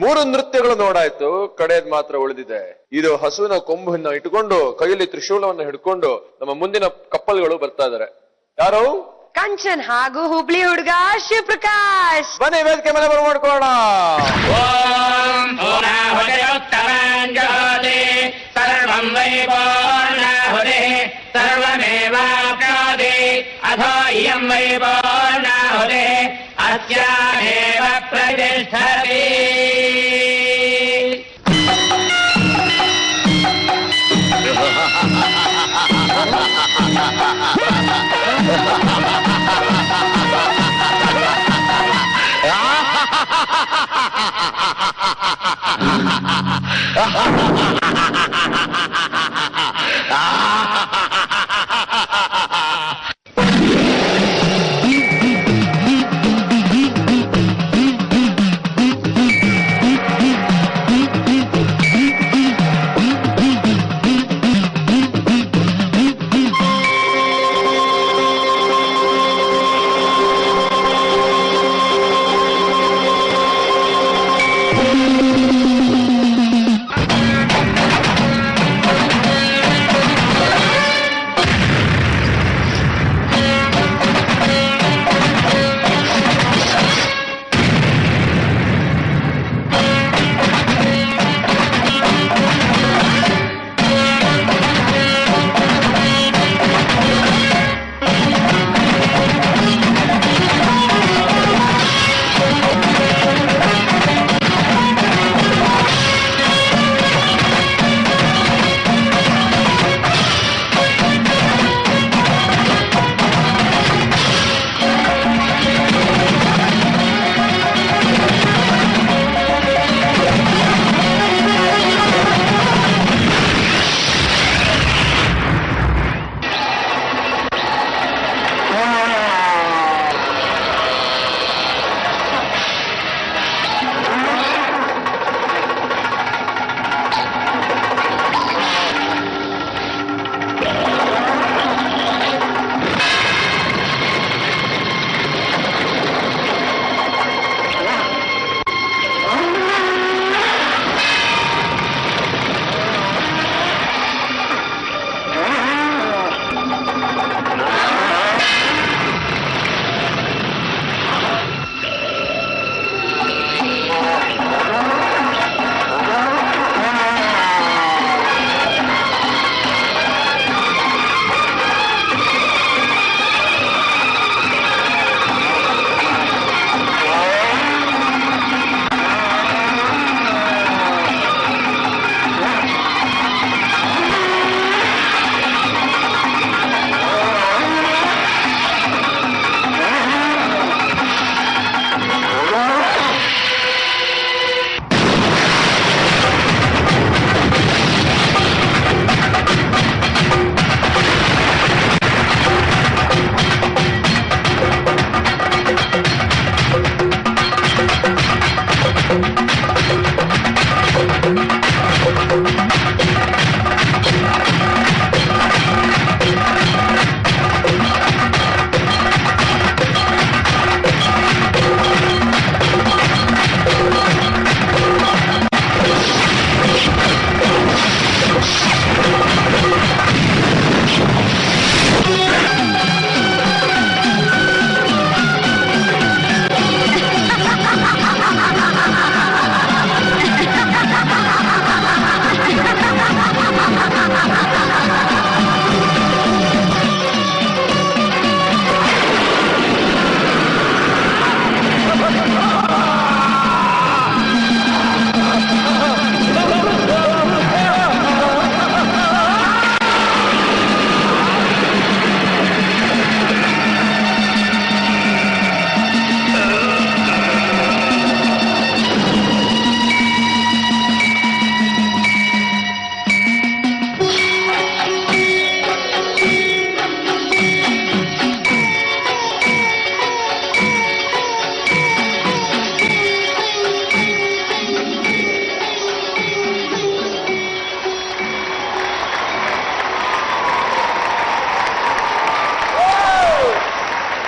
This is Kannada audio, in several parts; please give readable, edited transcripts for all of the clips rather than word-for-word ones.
3 ನೃತ್ಯಗಳು ನೋಡಾಯ್ತು, ಕಡೆಯದ್ ಮಾತ್ರ ಉಳಿದಿದೆ. ಇದು ಹಸುವಿನ ಕೊಂಬನ್ನ ಇಟ್ಕೊಂಡು ಕೈಯಲ್ಲಿ ತ್ರಿಶೂಲವನ್ನು ಹಿಡ್ಕೊಂಡು ನಮ್ಮ ಮುಂದಿನ ಕಪ್ಪಲ್ಗಳು ಬರ್ತಾ ಇದಾರೆ. ಯಾರು? ಕಂಚನ್ ಹಾಗೂ ಹುಬ್ಳಿ ಹುಡುಗ ಶಿವಪ್ರಕಾಶ್. ಬನ್ನಿ ವೇದಿಕೆ ಮೇಲೆ ಬರ್ಮಾಡ್ಕೋಣ. ಸರ್ವಂ ವೈ ಪೂರ್ಣಾಹುತಿ ಸರ್ವಮೇವಾಪ್ನೋತಿ ಅಥೋ ಇಯಂ ವೈ ಪೂರ್ಣಾಹುತಿ ಅಸ್ಯಾಮೇವ ಪ್ರತಿಷ್ಠತಿ.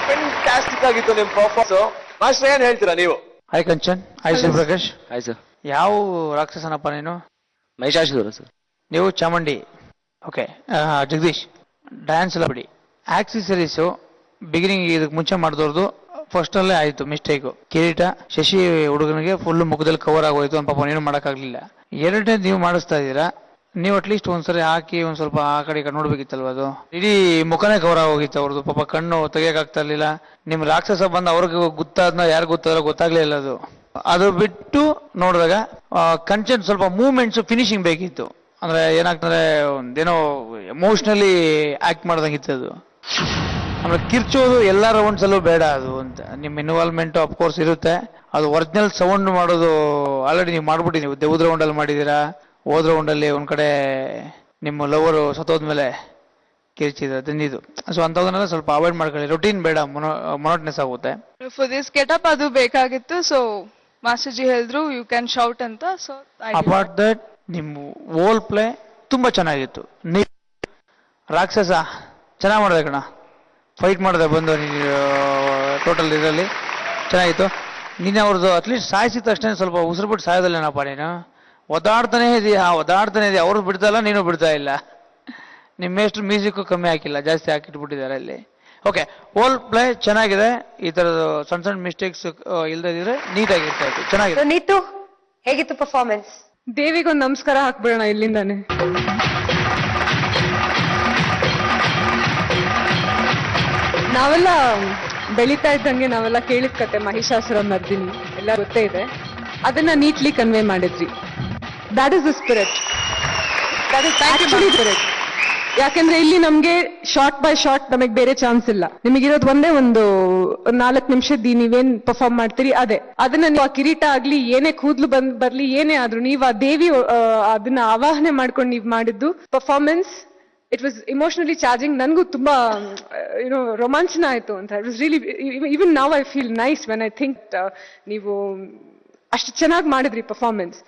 ಫ್ಯಾಂಟಾಸ್ಟಿಕ್ ಆಗಿತ್ತು ನಿಮ್ ಪರ್ಫಾರ್ಮೆನ್ಸ್. ಮಾಸ್ಟರ್ ಏನ್ ಹೇಳ್ತೀರಾ ನೀವು? Hi Kanchan, hi Shivaprakash. Hi sir. ಯಾವ ರಾಕ್ಷಸನಪ್ಪ ನೀನು? ಮಹಿಷಾಸುರ ಸರ್. ನೀವು ಚಾಮುಂಡಿ. ಓಕೆ, ಜಗದೀಶ್ ಡ್ಯಾನ್ಸ್ ಎಲ್ಲ ಬಿಡಿ. ಆಕ್ಸೆಸರೀಸು ಬಿಗಿನಿಂಗ್ ಇದಕ್ಕೆ ಮುಂಚೆ ಮಾಡಿದವ್ರದ್ದು ಫಸ್ಟ್ ಅಲ್ಲೇ ಆಯ್ತು ಮಿಸ್ಟೇಕು. ಕಿರೀಟ ಶಶಿ ಹುಡುಗನಿಗೆ ಫುಲ್ ಮುಖದಲ್ಲಿ ಕವರ್ ಆಗೋಯ್ತು, ಒಂದು ಪಾಪ ಏನು ಮಾಡೋಕ್ಕಾಗ್ಲಿಲ್ಲ. ಎರಡನೇ ನೀವು ಮಾಡಿಸ್ತಾ ಇದ್ದೀರಾ, ನೀವು ಅಟ್ಲೀಸ್ಟ್ ಒಂದ್ಸರಿ ಹಾಕಿ ಒಂದ್ ಸ್ವಲ್ಪ ಆ ಕಡೆ ಈ ಕಡೆ ನೋಡ್ಬೇಕಿತ್ತಲ್ವ? ಅದು ಇಡೀ ಮುಖನೇ ಕವರ್ ಆಗೋಗಿತ್ತು ಅವ್ರದ್ದು, ಪಾಪ ಕಣ್ಣು ತೆಗಿಯಕ್ಕಾಗ್ತಾ ಇರ್ಲಿಲ್ಲ. ನಿಮ್ ರಾಕ್ಷಸ ಬಂದು ಅವ್ರಿಗೆ ಗೊತ್ತಾದ್ನ ಯಾರು ಗೊತ್ತಾಗ್ಲೇ ಇಲ್ಲ. ಅದು ಬಿಟ್ಟು ನೋಡಿದಾಗ ಕಂಟೆಂಟ್ ಸ್ವಲ್ಪ ಮೂವ್ಮೆಂಟ್ಸ್ ಫಿನಿಶಿಂಗ್ ಬೇಕಿತ್ತು. ಅಂದ್ರೆ ಏನಾಗ್ತದೆ, ಒಂದೇನೋ ಎಮೋಷನಲಿ ಆಕ್ಟ್ ಮಾಡ್ದಂಗಿತ್ತು ಅದು. ಆಮೇಲೆ ಕಿರ್ಚೋದು ಎಲ್ಲ ರೌಂಡ್ಸ್ ಅಲ್ಲೂ ಬೇಡ ಅದು ಅಂತ. ನಿಮ್ ಇನ್ವಾಲ್ವ್ಮೆಂಟ್ ಅಫ್ಕೋರ್ಸ್ ಇರುತ್ತೆ. ಅದು ಒರಿಜಿನಲ್ ಸೌಂಡ್ ಮಾಡೋದು ಆಲ್ರೆಡಿ ನೀವು ಮಾಡ್ಬಿಟ್ಟು, ನೀವು ದೇವ್ದ ರೌಂಡ್ ಅಲ್ಲಿ ಮಾಡಿದೀರಾ. ಹೋದ ರೌಂಡ್ ಅಲ್ಲಿ ಒಂದ್ ಕಡೆ ನಿಮ್ಮ ಲವರು ಸತ್ತೋದ್ಮೇಲೆ ಕಿರ್ಚಿದ್ರು ತಂದಿದ್ದು. ಸೊ ಅಂತದನ್ನೆಲ್ಲ ಸ್ವಲ್ಪ ಅವಾಯ್ಡ್ ಮಾಡ್ಕೊಳ್ಳಿ. ರೊಟೀನ್ ಬೇಡ, ಮೊನೋಟ್ನೆಸ್ ಆಗುತ್ತೆ. ಫಾರ್ ದಿಸ್ ಗೆಟಪ್ ಅದು ಬೇಕಾಗಿತ್ತು. ಸೊ ಮಾಸ್ಟರ್ ಜಿ ಹೇಳಿದ್ರು ಯು ಕ್ಯಾನ್ ಶೌಟ್ ಅಂತ. ಸೊ ಅಪಾರ್ಟ್ ದಟ್ ನಿಮ್ ಓಲ್ ಪ್ಲೇ ತುಂಬಾ ಚೆನ್ನಾಗಿತ್ತು. ನೀವು ರಾಕ್ಷಸ ಚೆನ್ನಾಗಿ ಮಾಡಿದೆ ಕಣ, ಫೈಟ್ ಮಾಡಿದೆ ಬಂದು ಟೋಟಲ್ ಇದರಲ್ಲಿ ಚೆನ್ನಾಗಿತ್ತು. ನೀನು ಅವ್ರದ್ದು ಅಟ್ಲೀಸ್ಟ್ ಸಾಯಿಸಿದ ತಕ್ಷಣ ಸ್ವಲ್ಪ ಉಸಿರು ಬಿಟ್ಟು ಸಾಯೋದಿಲ್ಲೇನಪ್ಪ ನೀನು? ಒದಾಡ್ತಾನೆ ಇದೆಯಾ ಅವ್ರು ಬಿಡ್ತಾ ಇಲ್ಲ, ನೀನು ಬಿಡ್ತಾ ಇಲ್ಲ. ನಿಮ್ಮ ಎಷ್ಟು ಮ್ಯೂಸಿಕ್ ಕಮ್ಮಿ ಹಾಕಿಲ್ಲ, ಜಾಸ್ತಿ ಹಾಕಿಟ್ಬಿಟ್ಟಿದ್ದಾರೆ ಅಲ್ಲಿ. ಓಕೆ, ಓಲ್ ಪ್ಲೇ ಚೆನ್ನಾಗಿದೆ. ಈ ತರದ ಸಣ್ಣ ಸಣ್ಣ ಮಿಸ್ಟೇಕ್ಸ್ ಇಲ್ದಿದ್ರೆ ನೀಟಾಗಿರ್ತಾ ಇತ್ತು, ಚೆನ್ನಾಗಿದೆ. ನೀತು ಹೇಗಿತ್ತು ಪರ್ಫಾರ್ಮೆನ್ಸ್? ದೇವಿಗೊಂದು ನಮಸ್ಕಾರ ಹಾಕ್ಬಿಡೋಣ ಇಲ್ಲಿಂದಾನೆ. ನಾವೆಲ್ಲ ಬೆಳೀತಾ ಇದ್ದಂಗೆ ನಾವೆಲ್ಲ ಕೇಳಿದ ಕತೆ ಮಹಿಷಾಸುರ ಮರ್ದಿನಿ ಎಲ್ಲ ಗೊತ್ತೇ ಇದೆ. ಅದನ್ನ ನೀಟ್ಲಿ ಕನ್ವೆ ಮಾಡಿದ್ರಿ. That is the spirit, that is actually spirit. ಯಾಕಂದ್ರೆ ಇಲ್ಲಿ ನಮ್ಗೆ ಶಾರ್ಟ್ ಬೈ ಶಾರ್ಟ್ ನಮಗ್ ಬೇರೆ ಚಾನ್ಸ್ ಇಲ್ಲ. ನಿಮಗಿರೋದು ಒಂದೇ ಒಂದು 4 ನಿಮಿಷದ್ದು ನೀವೇನ್ ಪರ್ಫಾರ್ಮ್ ಮಾಡ್ತೀರಿ ಅದೇ. ಅದನ್ನ ನೀವು ಆ ಕಿರೀಟ ಆಗ್ಲಿ, ಏನೇ ಕೂದ್ಲು ಬರ್ಲಿ, ಏನೇ ಆದ್ರೂ ನೀವು ಆ ದೇವಿ ಅದನ್ನ ಆವಾಹನೆ ಮಾಡ್ಕೊಂಡು ನೀವು ಮಾಡಿದ್ದು performance, it was emotionally charging. ನನ್ಗೂ ತುಂಬಾ ರೋಮಾಂಚನ ಆಯ್ತು ಅಂತ. It was really, even now I feel nice when I think ನೀವು ಅಷ್ಟು ಚೆನ್ನಾಗಿ ಮಾಡಿದ್ರಿ ಪರ್ಫಾರ್ಮೆನ್ಸ್.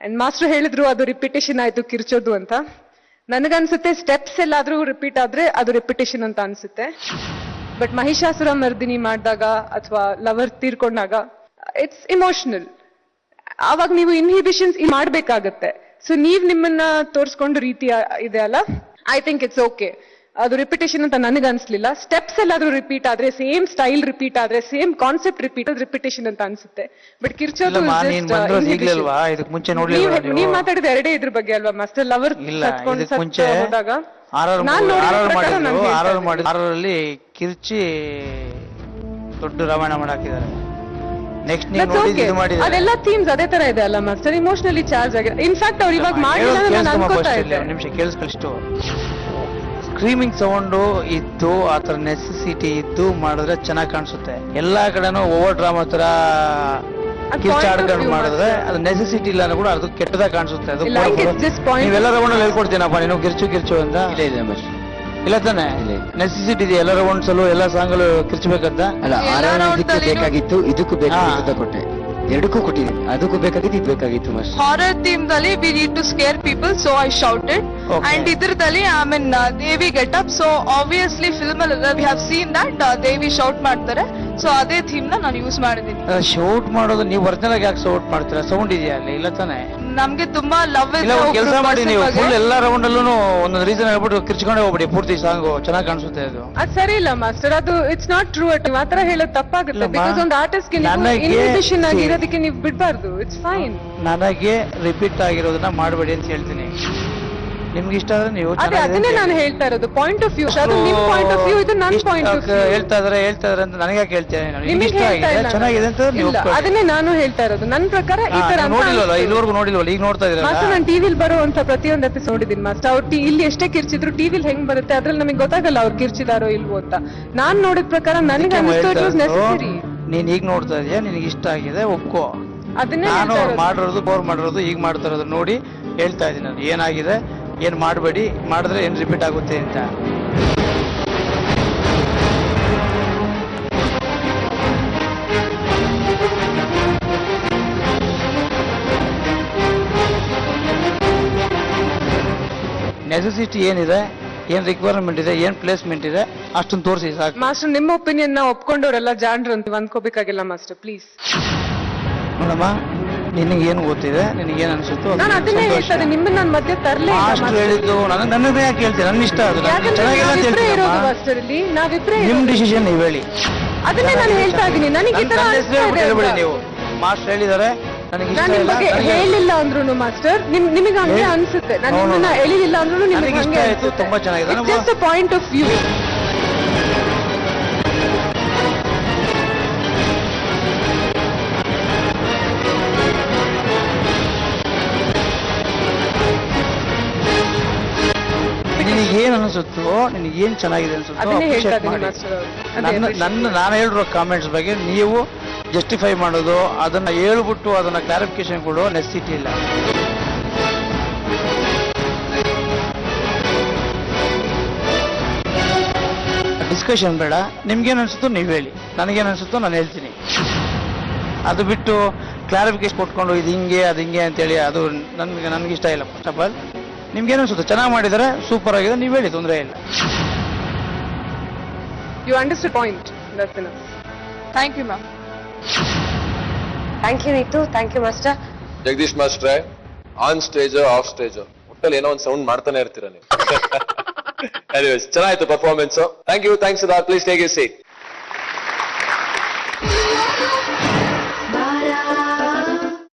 ಅಂಡ್ ಮಾಸ್ಟರ್ ಹೇಳಿದ್ರು ಅದು ರಿಪಿಟೇಷನ್ ಆಯ್ತು ಕಿರ್ಚೋದು ಅಂತ. ನನಗನ್ಸುತ್ತೆ ಸ್ಟೆಪ್ಸ್ ಎಲ್ಲಾದ್ರೂ ರಿಪೀಟ್ ಆದ್ರೆ ಅದು ರಿಪಿಟೇಷನ್ ಅಂತ ಅನ್ಸುತ್ತೆ. ಬಟ್ ಮಹಿಷಾಸುರ ಮರ್ದಿನಿ ಮಾಡಿದಾಗ ಅಥವಾ ಲವರ್ ತೀರ್ಕೊಂಡಾಗ ಇಟ್ಸ್ ಇಮೋಷನಲ್. ಆವಾಗ ನೀವು ಇನ್ಹಿಬಿಷನ್ಸ್ ಮಾಡ್ಬೇಕಾಗತ್ತೆ. ಸೊ ನೀವ್ ನಿಮ್ಮನ್ನ ತೋರಿಸ್ಕೊಂಡು ರೀತಿ ಇದೆ ಅಲ್ಲ, ಐ ಥಿಂಕ್ ಇಟ್ಸ್ ಓಕೆ. ಅದು ರಿಪಿಟೇಷನ್ ಅಂತ ನನಗನ್ಸ್ಲಿಲ್ಲ. ಸ್ಟೆಪ್ಸ್ ಎಲ್ಲಾದ್ರೂ ರಿಪೀಟ್ ಆದ್ರೆ, ಸೇಮ್ ಸ್ಟೈಲ್ ರಿಪೀಟ್ ಆದ್ರೆ, ಸೇಮ್ ಕಾನ್ಸೆಪ್ಟ್ ರಿಪೀಟ್ ಆದ್ರೆ ರಿಪಿಟೇಷನ್ ಅಂತ ಅನ್ಸುತ್ತೆ. ಬಟ್ ಕಿರ್ಚೋದು ನೀವ್ ಮಾತಾಡಿದ ಎರಡೇ ಇದ್ರ ಬಗ್ಗೆ ಅಲ್ವಾ ಮಾಸ್ಟರ್? ಲವರ್ ಹೋದಾಗ ಕಿರ್ಚಿ ದೊಡ್ಡ ರಾಮಾಯಣ ಮಾಡಾಕಿದ್ದಾರೆ. ಅದೆಲ್ಲ ಥೀಮ್ಸ್ ಅದೇ ತರ ಇದೆ ಅಲ್ಲ ಮಾಸ್ಟರ್? ಇಮೋಷನಲಿ ಚಾರ್ಜ್ ಆಗಿದೆ. ಇನ್ಫ್ಯಾಕ್ಟ್ ಅವ್ರು ಇವಾಗ ಮಾಡಿಲ್ಲ ನಾನು ಅನ್ಕೋತಾ ಇದ್ದೆ. ನಿಮಿಷ ಕೇಳಿಸ್ಕಳಿಷ್ಟು ಸ್ಕ್ರೀಮಿಂಗ್ ಸೌಂಡು ಇದ್ದು ಆ ತರ ನೆಸೆಸಿಟಿ ಇದ್ದು ಮಾಡಿದ್ರೆ ಚೆನ್ನಾಗಿ ಕಾಣಿಸುತ್ತೆ. ಎಲ್ಲಾ ಕಡೆನೂ ಓವರ್ ಡ್ರಾಮಾ ತರ ಕಿರ್ಚಾಡ್ಕೊಂಡು ಮಾಡಿದ್ರೆ ಅದು ನೆಸೆಸಿಟಿ ಇಲ್ಲ ಕೂಡ ಅದು ಕೆಟ್ಟದಾಗ ಕಾಣಿಸುತ್ತೆ. ಅದು ನೀವೆಲ್ಲ ರೌಂಡ್ ಹೇಳ್ಕೊಡ್ತೀನಪ್ಪ ನೀನು ಕಿರ್ಚು ಅಂತ ಇಲ್ಲ ತಾನೆ? ನೆಸೆಸಿಟಿ ಇದೆ ಎಲ್ಲ ರೌಂಡ್ಸ್ ಅಲ್ಲೂ ಎಲ್ಲ ಸಾಂಗ್ ಅಲ್ಲೂ ಕಿರ್ಚಬೇಕಂತ ಬೇಕಾಗಿತ್ತು, ಇದಕ್ಕೂ ಬೇಕಾಗಿತ್ತು ಕೊಟ್ಟೆ. ಎರಡಕ್ಕೂ ಕೊಟ್ಟಿದೆ, ಅದಕ್ಕೂ ಬೇಕಾಗಿತ್ತು, ಇದು ಬೇಕಾಗಿತ್ತು. ಹಾರರ್ ಥೀಮ್ ದಲ್ಲಿ we need to scare people, so I shouted. And ಇದ್ರದಲ್ಲಿ I mean Devi getup, so obviously film ಅಲ್ಲಿ we have seen that Devi shout ಮಾಡ್ತಾರೆ. ಸೊ ಅದೇ ಥೀಮ್ ನ ನಾನು ಯೂಸ್ ಮಾಡಿದ್ದೀನಿ. ಶೌಟ್ ಮಾಡೋದು ನೀವು ಒರಿಜಿನಲ್ ಆಗಿ ಯಾಕೆ ಶೌಟ್ ಮಾಡ್ತೀರಾ? ಸೌಂಡ್ ಇದೆಯಾ ಅಲ್ಲಿ? ಇಲ್ಲ ತಾನೆ? ನಮ್ಗೆ ತುಂಬಾ ಲವ್ ಇದೆ. ಕೆಲಸ ಮಾಡಿ ನೀವು ಫುಲ್ ಎಲ್ಲ ರೌಂಡ್ ಅಲ್ಲೂ ಒಂದೊಂದು ರೀಸನ್ ಹೇಳ್ಬಿಟ್ಟು ಕಿರ್ಚ್ಕೊಂಡೇ ಹೋಗ್ಬಿಡಿ ಪೂರ್ತಿ ಸಾಂಗ್ ಚೆನ್ನಾಗಿ ಕಾಣಿಸುತ್ತೆ. ಅದು ಸರಿ ಇಲ್ಲ ಮಾಸ್ಟರ್, ಅದು ಇಟ್ಸ್ ನಾಟ್ ಟ್ರೂ. ಆ ತರ ಹೇಳೋದು ತಪ್ಪಾಗುತ್ತೆ. ಬಿಕಾಸ್ ಒಂದು ಆರ್ಟಿಸ್ಟ್ ಗೆ ಇನ್ವಿಟೇಷನ್ ಆಗಿರೋದಕ್ಕೆ ನೀವು ಬಿಡಬಾರ್ದು. It's fine. ನನಗೆ ರಿಪೀಟ್ ಆಗಿರೋದನ್ನ ಮಾಡಬೇಡಿ ಅಂತ ಹೇಳ್ತೀನಿ. ನಿಮ್ಗೆ ಇಷ್ಟ ಆದ್ರೆ ನೀವು ಅದನ್ನೇ ನಾನು ಹೇಳ್ತಾ ಇರೋದು. ಪಾಯಿಂಟ್ ಆಫ್ ವ್ಯೂ, ಅದು ನಿಮ್ ಪಾಯಿಂಟ್ ಆಫ್ ವ್ಯೂ, ಇದು ನನ್ನ ಪಾಯಿಂಟ್ ಆಫ್ ವ್ಯೂ. ಹೇಳ್ತಾ ಇದಾರೆ ಅಂತ ನನಗೆ ಯಾಕೆ ಹೇಳ್ತೇನೆ? ಚೆನ್ನಾಗಿದೆ ಅಂತ ನೀವು ಅದನ್ನೇ ನಾನು ಹೇಳ್ತಾ ಇರೋದು. ನನ್ನ ಪ್ರಕಾರ ಈ ತರ ನೋಡಿಲ್ವಲ್ಲ, ಇಲ್ಲಿವರೆಗೂ ನೋಡಿಲ್ವಲ್ಲ, ಈಗ ನೋಡ್ತಾ ಇದ್ರೆ ಮಾಸ್ಟರ್. ನಾನು ಟಿವಿಲಿ ಬರುವಂತ ಪ್ರತಿಯೊಂದು ಎಪಿಸೋಡ್ ನೋಡಿದೀನಿ ಮಾಸ್ಟರ್. ಅವ್ರು ಇಲ್ಲಿ ಎಷ್ಟೇ ಕಿರ್ಚಿದ್ರು ಟಿವಿಲಿ ಹೆಂಗ್ ಬರುತ್ತೆ ಅದ್ರಲ್ಲಿ ನಮಗೆ ಗೊತ್ತಾಗಲ್ಲ ಅವ್ರು ಕಿರ್ಚಿದಾರೋ ಇಲ್ವೋ ಅಂತ. ನಾನ್ ನೋಡಿದ ಪ್ರಕಾರ ನನಗೆ ಅನಿಸ್ತು ಇಟ್ ವಾಸ್ ನೆಸೆಸರಿ. ನೀನ್ ಈಗ ನೋಡ್ತಾ ಇದೀಯಾ, ನಿನಗೆ ಇಷ್ಟ ಆಗಿದೆ ಒಪ್ಕೋ. ಅದನ್ನೇ ನಾನು ಮಾಡಿರೋದು ಬೋರ್ ಮಾಡಿರೋದು ಈಗ ಮಾಡ್ತಾ ಇರೋದು ನೋಡಿ ಹೇಳ್ತಾ ಇದೀನಿ ನಾನು. ಏನಾಗಿದೆ ಏನ್ ಮಾಡಬೇಡಿ, ಮಾಡಿದ್ರೆ ಏನ್ ರಿಪೀಟ್ ಆಗುತ್ತೆ ಅಂತ. ನೆಸೆಸಿಟಿ ಏನಿದೆ, ಏನ್ ರಿಕ್ವೈರ್ಮೆಂಟ್ ಇದೆ, ಏನ್ ಪ್ಲೇಸ್ಮೆಂಟ್ ಇದೆ ಅಷ್ಟೊಂದು ತೋರಿಸಿ ಸಾಕು. ಮಾಸ್ಟರ್ ನಿಮ್ಮ ಒಪಿನಿಯನ್ ನ ಒಪ್ಕೊಂಡವರೆಲ್ಲ ಜಾಣ್ರು ಅಂತ ಅಂದ್ಕೋಬೇಕಾಗಿಲ್ಲ ಮಾಸ್ಟರ್, ಪ್ಲೀಸ್. ನೋಡಮ್ಮ, ನಿನಗೆ ಏನು ಗೊತ್ತಿದೆ, ನಿನಗೆ ಏನು ಅನ್ಸುತ್ತೋ ನಾನು ಅದನ್ನೇ ಹೇಳ್ತದೆ, ನಿಮ್ಮನ್ನ ನಾನು ಮಧ್ಯೆ ತರಲೇ ಮಾಸ್ಟರ್ ಹೇಳಿದ್ದು ನನ್ನದೇ ಯಾಕೆ ಹೇಳ್ತೀನಿ, ನನ್ನ ಇಷ್ಟ ಅದು, ಚೆನ್ನಾಗಿಲ್ಲ ಅಂತ ನಾವಿಬ್ರೇ ಇರೋದು ಹೇಳ್ತೀನಿ. ಮಾಸ್ಟರ್ ಇಲ್ಲಿ, ನಾವಿಬ್ರೇ ನಿಮ್ ಡಿಸಿಷನ್ ನೀವು ಹೇಳಿ. ಅದನ್ನೇ ನಾನು ಹೇಳ್ತಾ ಇದ್ದೀನಿ. ನನಗೆ ಈ ತರ ಅನಿಸ್ತಾ ಇದೆ ಹೇಳ್ಬಿಡಿ ಅಂತ. ನೀವು. ಮಾಸ್ಟರ್ ಹೇಳಿದ್ದಾರೆ ನನಗೆ ಇಷ್ಟ ನಾನು ನಿಮ್ ಇಲ್ಲ, ಬಗ್ಗೆ ಹೇಳಿಲ್ಲ ಅಂದ್ರೂ ಮಾಸ್ಟರ್ ನಿಮಗೆ ಹಂಗೆ ಅನ್ಸುತ್ತೆ. ನಾನು ನಿಮ್ಮನ್ನ ಹೇಳಿಲ್ಲ ಅಂದ್ರೂ ನಿಮಗೆ ನನಗೆ ಇಷ್ಟ ಹಂಗೆ ಆಯ್ತು, ಅನ್ಸುತ್ತೆ. ತುಂಬಾ ಚೆನ್ನಾಗಿದೆ. It's just a point of view. ನಿನಗೇನು ಅನಿಸುತ್ತೋ, ನಿನಗೇನು ಚೆನ್ನಾಗಿದೆ ಅನ್ಸುತ್ತೋ ಅದನ್ನೇ ಹೇಳ್ತಾ appreciate ಇದ್ದೀನಿ ಮಾಡಿ. ಮಾಸ್ಟರ್ ಅವರು. ನಾನು ಹೇಳಿರೋ ಕಾಮೆಂಟ್ಸ್ ಬಗ್ಗೆ ನೀವು ಜಸ್ಟಿಫೈ ಮಾಡೋದು, ಅದನ್ನ ಹೇಳ್ಬಿಟ್ಟು ಅದನ್ನ ಕ್ಲಾರಿಫಿಕೇಶನ್ ಕೊಡೋ ನೆಸಿಟಿ ಇಲ್ಲ. ಡಿಸ್ಕಷನ್ ಬೇಡ. ನಿಮ್ಗೇನು ಅನ್ಸುತ್ತೋ ನೀವು ಹೇಳಿ, ನನಗೇನು ಅನ್ಸುತ್ತೋ ನಾನು ಹೇಳ್ತೀನಿ. ಅದು ಬಿಟ್ಟು ಕ್ಲಾರಿಫಿಕೇಶನ್ ಕೊಟ್ಕೊಂಡು ಇದು ಹಿಂಗೆ ಅದು ಹಿಂಗೆ ಅಂತೇಳಿ ಅದು ನನಗೆ ಇಷ್ಟ ಇಲ್ಲ. ಫಸ್ಟ್ ಆಫ್ ಆಲ್ ನಿಮ್ಗೇನು ಅನ್ಸುತ್ತೆ, ಚೆನ್ನಾಗಿ ಮಾಡಿದರೆ ಸೂಪರ್ ಆಗಿದೆ, ನೀವು ಹೇಳಿ, ತೊಂದರೆ ಇಲ್ಲ. You understood point. That's enough. Thank you, ma'am. Thank you Neetu, thank you master. Jagadish ಮಾಸ್ಟ್ರೆ, ಆನ್ ಸ್ಟೇಜ್ ಆಫ್ ಸ್ಟೇಜ್ ಒಟ್ಟಲ್ಲಿ ಏನೋ ಒಂದು ಸೌಂಡ್ ಮಾಡ್ತಾನೆ ಇರ್ತೀರ ನೀವು. ಚೆನ್ನಾಯ್ತು performance. Thank you, thanks. Please take a seat.